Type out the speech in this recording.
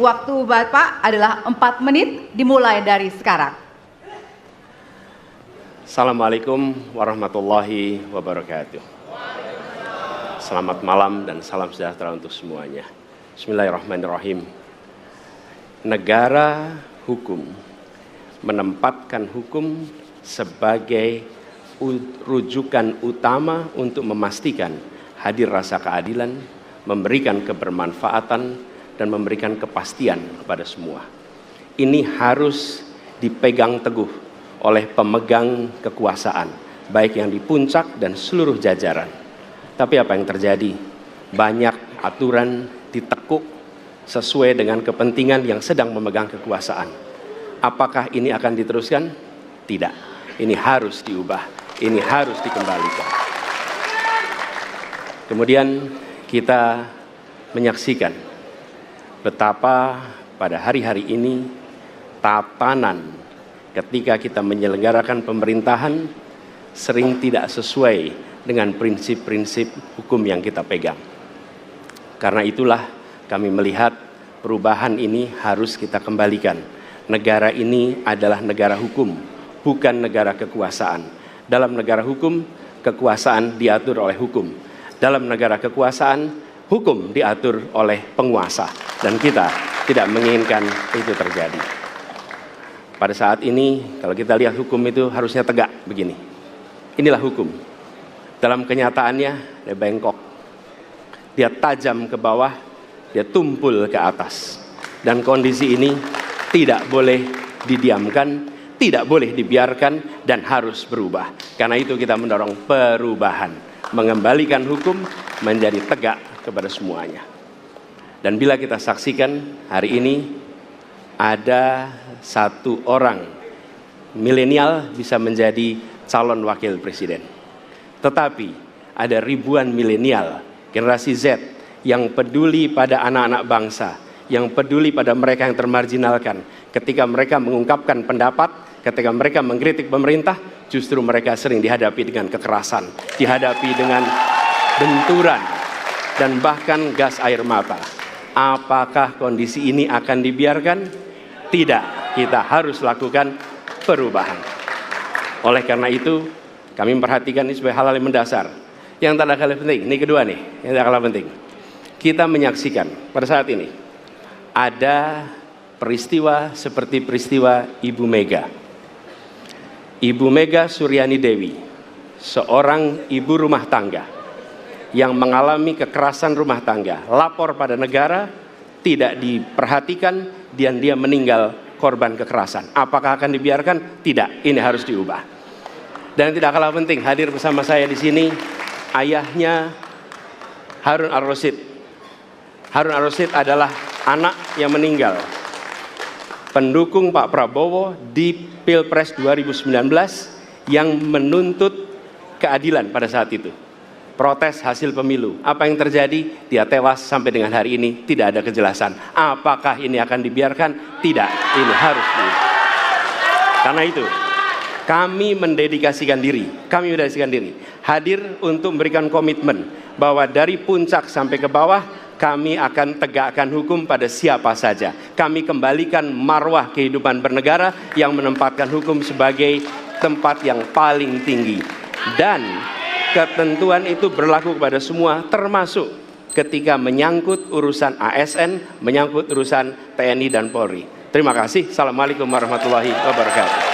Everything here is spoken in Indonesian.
waktu Bapak adalah 4 menit dimulai dari sekarang. Assalamualaikum warahmatullahi wabarakatuh. Selamat malam dan salam sejahtera untuk semuanya. Bismillahirrahmanirrahim. Negara hukum menempatkan hukum sebagai rujukan utama untuk memastikan hadir rasa keadilan, memberikan kebermanfaatan, dan memberikan kepastian kepada semua. Ini harus dipegang teguh oleh pemegang kekuasaan, baik yang di puncak dan seluruh jajaran. Tapi apa yang terjadi? Banyak aturan ditekuk sesuai dengan kepentingan yang sedang memegang kekuasaan. Apakah ini akan diteruskan? Tidak. Ini harus diubah. Ini harus dikembalikan. Kemudian kita menyaksikan betapa pada hari-hari ini tatanan ketika kita menyelenggarakan pemerintahan sering tidak sesuai dengan prinsip-prinsip hukum yang kita pegang. Karena itulah kami melihat perubahan ini harus kita kembalikan. Negara ini adalah negara hukum, bukan negara kekuasaan. Dalam negara hukum, kekuasaan diatur oleh hukum. Dalam negara kekuasaan, hukum diatur oleh penguasa. Dan kita tidak menginginkan itu terjadi. Pada saat ini, kalau kita lihat hukum itu harusnya tegak begini. Inilah hukum. Dalam kenyataannya, dia bengkok. Dia tajam ke bawah, dia tumpul ke atas. Dan kondisi ini tidak boleh didiamkan, tidak boleh dibiarkan, dan harus berubah. Karena itu kita mendorong perubahan. Mengembalikan hukum menjadi tegak kepada semuanya. Dan bila kita saksikan hari ini ada satu orang milenial bisa menjadi calon wakil presiden. Tetapi ada ribuan milenial generasi Z yang peduli pada anak-anak bangsa, yang peduli pada mereka yang termarginalkan. Ketika mereka mengungkapkan pendapat, ketika mereka mengkritik pemerintah, justru mereka sering dihadapi dengan kekerasan, dihadapi dengan benturan, dan bahkan gas air mata. Apakah kondisi ini akan dibiarkan? Tidak, kita harus lakukan perubahan. Oleh karena itu, kami memperhatikan ini sebagai hal-hal yang mendasar. Yang tak kalah penting, ini kedua nih, yang tak kalah penting. Kita menyaksikan pada saat ini, ada peristiwa seperti peristiwa Ibu Mega. Ibu Mega Suryani Dewi, seorang ibu rumah tangga yang mengalami kekerasan rumah tangga, lapor pada negara, tidak diperhatikan, dan dia meninggal korban kekerasan. Apakah akan dibiarkan? Tidak, ini harus diubah. Dan tidak kalah penting, hadir bersama saya di sini, ayahnya Harun Ar-Rasyid. Harun Ar-Rasyid adalah anak yang meninggal, pendukung Pak Prabowo di Pilpres 2019 yang menuntut keadilan pada saat itu. Protes hasil pemilu. Apa yang terjadi? Dia tewas sampai dengan hari ini tidak ada kejelasan. Apakah ini akan dibiarkan? Tidak. Ini harus diubah. Karena itu, kami mendedikasikan diri hadir untuk memberikan komitmen bahwa dari puncak sampai ke bawah kami akan tegakkan hukum pada siapa saja. Kami kembalikan marwah kehidupan bernegara yang menempatkan hukum sebagai tempat yang paling tinggi. Dan ketentuan itu berlaku kepada semua, termasuk ketika menyangkut urusan ASN, menyangkut urusan TNI dan Polri. Terima kasih. Assalamualaikum warahmatullahi wabarakatuh.